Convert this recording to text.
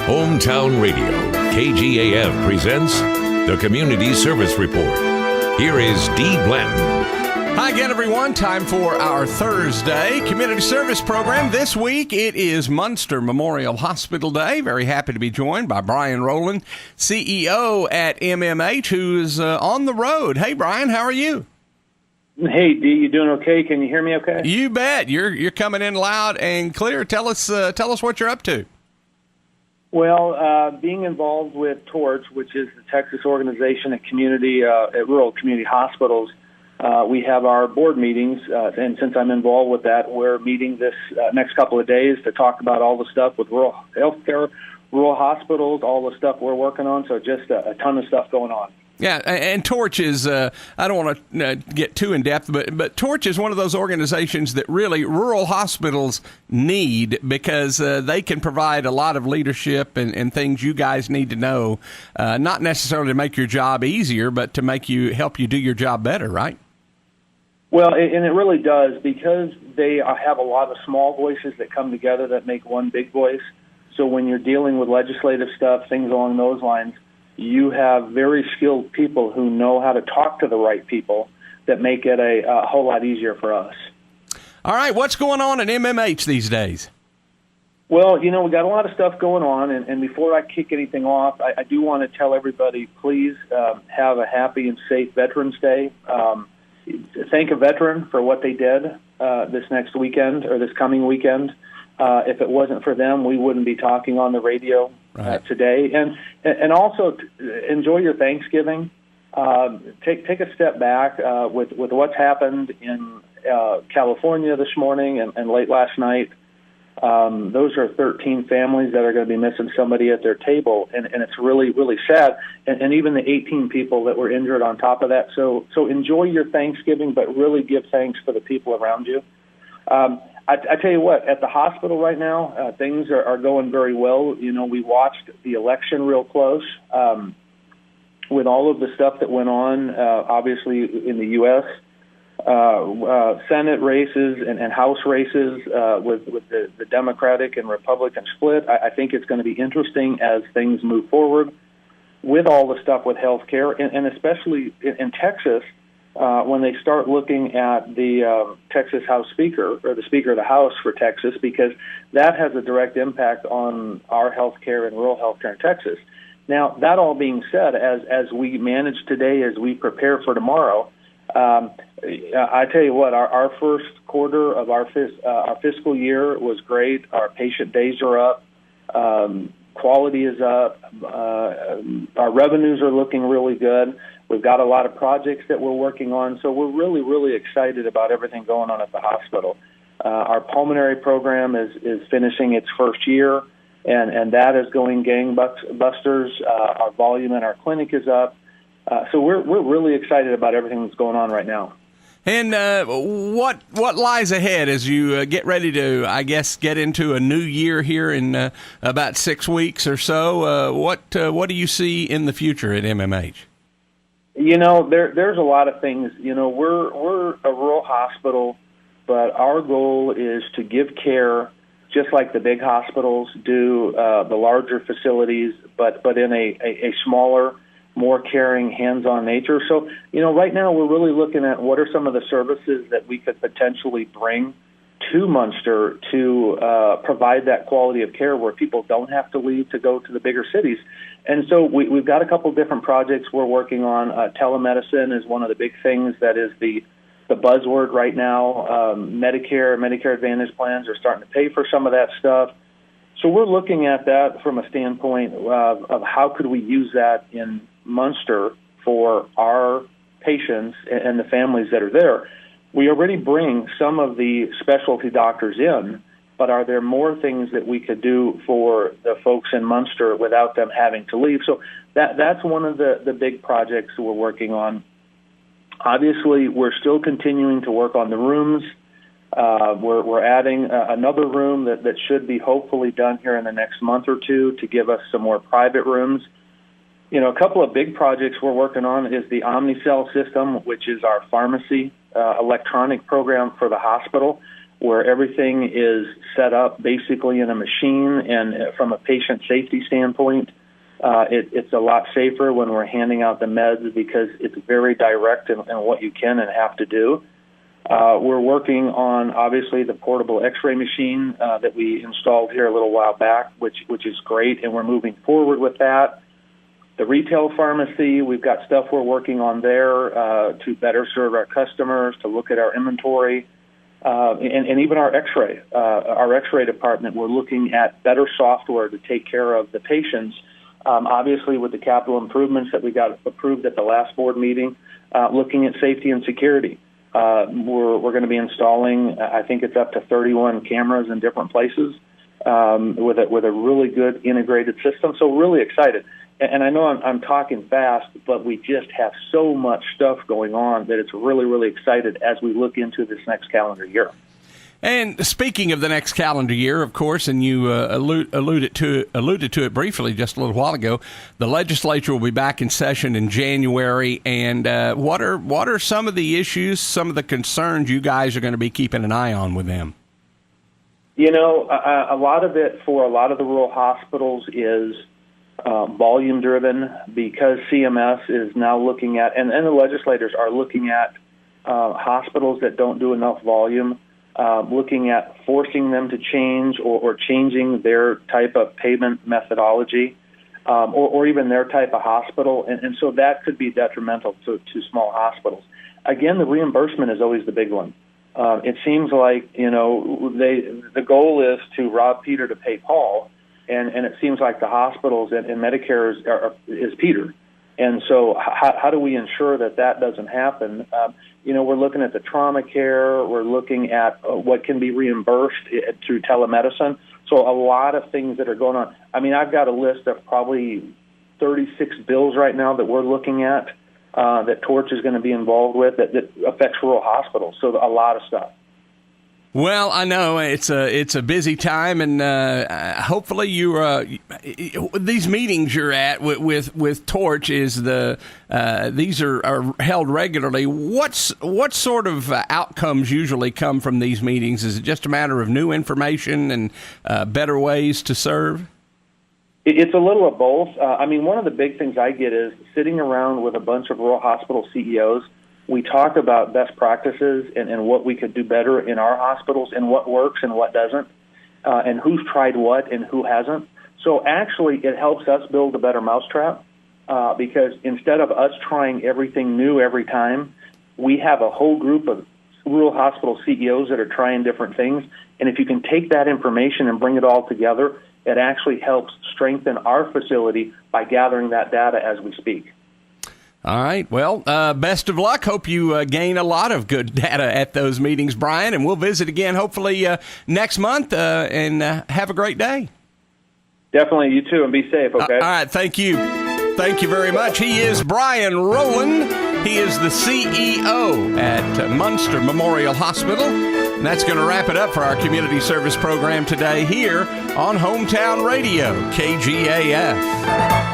Hometown Radio, KGAF presents the Community Service Report. Here is Dee Blanton. Hi again, everyone. Time for our Thursday Community Service Program. This week, it is Muenster Memorial Hospital Day. Very happy to be joined by Brian Roland, CEO at MMH, who is on the road. Hey, Brian, how are you? Hey, Dee, you doing okay? Can you hear me okay? You bet. You're coming in loud and clear. Tell us what you're up to. Well, being involved with TORCH, which is the Texas organization at rural community hospitals, we have our board meetings, and since I'm involved with that, we're meeting this next couple of days to talk about all the stuff with rural healthcare, rural hospitals, all the stuff we're working on. So just a ton of stuff going on. Yeah, and TORCH is, I don't want to get too in-depth, but TORCH is one of those organizations that really rural hospitals need because they can provide a lot of leadership and things you guys need to know, not necessarily to make your job easier, but to help you do your job better, right? Well, and it really does, because they have a lot of small voices that come together that make one big voice. So when you're dealing with legislative stuff, things along those lines, you have very skilled people who know how to talk to the right people that make it a whole lot easier for us. All right, what's going on at MMH these days? Well, we got a lot of stuff going on, and before I kick anything off, I do want to tell everybody, please have a happy and safe Veterans Day. Thank a veteran for what they did this next weekend or this coming weekend. If it wasn't for them, we wouldn't be talking on the radio today. And also enjoy your Thanksgiving. Take a step back with what's happened in California this morning and late last night. Those are 13 families that are going to be missing somebody at their table, and it's really, really sad. And even the 18 people that were injured on top of that. So enjoy your Thanksgiving, but really give thanks for the people around you. I tell you what, at the hospital right now, things are going very well. We watched the election real close with all of the stuff that went on, obviously, in the U.S., Senate races and House races with the Democratic and Republican split. I think it's going to be interesting as things move forward with all the stuff with health care, and especially in Texas, when they start looking at the Texas House Speaker, or the Speaker of the House for Texas, because that has a direct impact on our health care and rural health care in Texas. Now, that all being said, as we manage today, as we prepare for tomorrow, I tell you what, our first quarter of our fiscal year was great. Our patient days are up. Quality is up. Our revenues are looking really good. We've got a lot of projects that we're working on, so we're really, really excited about everything going on at the hospital. Our pulmonary program is finishing its first year, and that is going gangbusters. Our volume in our clinic is up. So we're really excited about everything that's going on right now. And what lies ahead as you get ready to, I guess, get into a new year here in about 6 weeks or so? What do you see in the future at MMH? There's a lot of things. We're a rural hospital, but our goal is to give care just like the big hospitals do, the larger facilities, but in a smaller, more caring, hands-on nature. So, right now we're really looking at what are some of the services that we could potentially bring to Muenster to provide that quality of care where people don't have to leave to go to the bigger cities. And so we've got a couple different projects we're working on. Telemedicine is one of the big things that is the buzzword right now. Medicare Advantage plans are starting to pay for some of that stuff. So we're looking at that from a standpoint of how could we use that in Muenster for our patients and the families that are there. We already bring some of the specialty doctors in, but are there more things that we could do for the folks in Muenster without them having to leave? So that's one of the big projects we're working on. Obviously, we're still continuing to work on the rooms. We're adding another room that should be hopefully done here in the next month or two to give us some more private rooms. A couple of big projects we're working on is the OmniCell system, which is our pharmacy electronic program for the hospital. where everything is set up basically in a machine, and from a patient safety standpoint, it's a lot safer when we're handing out the meds because it's very direct in what you can and have to do. We're working on, obviously, the portable X-ray machine that we installed here a little while back, which is great, and we're moving forward with that. The retail pharmacy, we've got stuff we're working on there to better serve our customers, to look at our inventory, and even our X-ray. Our X-ray department, we're looking at better software to take care of the patients. Obviously, with the capital improvements that we got approved at the last board meeting, looking at safety and security. We're going to be installing, I think it's up to 31 cameras in different places with a really good integrated system. So really excited. And I know I'm talking fast, but we just have so much stuff going on that it's really, really excited as we look into this next calendar year. And speaking of the next calendar year, of course, and you alluded to it briefly just a little while ago, the legislature will be back in session in January. And what are some of the issues, some of the concerns you guys are going to be keeping an eye on with them? You know, a lot of it for a lot of the rural hospitals is volume driven, because CMS is now looking at, and the legislators are looking at hospitals that don't do enough volume. Looking at forcing them to change or changing their type of payment methodology or even their type of hospital. And so that could be detrimental to small hospitals. Again, the reimbursement is always the big one. It seems like, the goal is to rob Peter to pay Paul, and it seems like the hospitals and Medicare is Peter. And so how do we ensure that doesn't happen? We're looking at the trauma care. We're looking at what can be reimbursed through telemedicine. So a lot of things that are going on. I mean, I've got a list of probably 36 bills right now that we're looking at that Torch is going to be involved with that affects rural hospitals. So a lot of stuff. Well, I know it's a busy time, and hopefully these meetings you're at with Torch these are held regularly. What sort of outcomes usually come from these meetings? Is it just a matter of new information and better ways to serve? It's a little of both. One of the big things I get is sitting around with a bunch of rural hospital CEOs. We talk about best practices and what we could do better in our hospitals and what works and what doesn't, and who's tried what and who hasn't. So actually it helps us build a better mousetrap because instead of us trying everything new every time, we have a whole group of rural hospital CEOs that are trying different things. And if you can take that information and bring it all together, it actually helps strengthen our facility by gathering that data as we speak. All right. Well, best of luck. Hope you gain a lot of good data at those meetings, Brian, and we'll visit again hopefully next month, and have a great day. Definitely. You too, and be safe, okay? All right. Thank you. Thank you very much. He is Brian Roland. He is the CEO at Muenster Memorial Hospital. And that's going to wrap it up for our community service program today here on Hometown Radio, KGAF.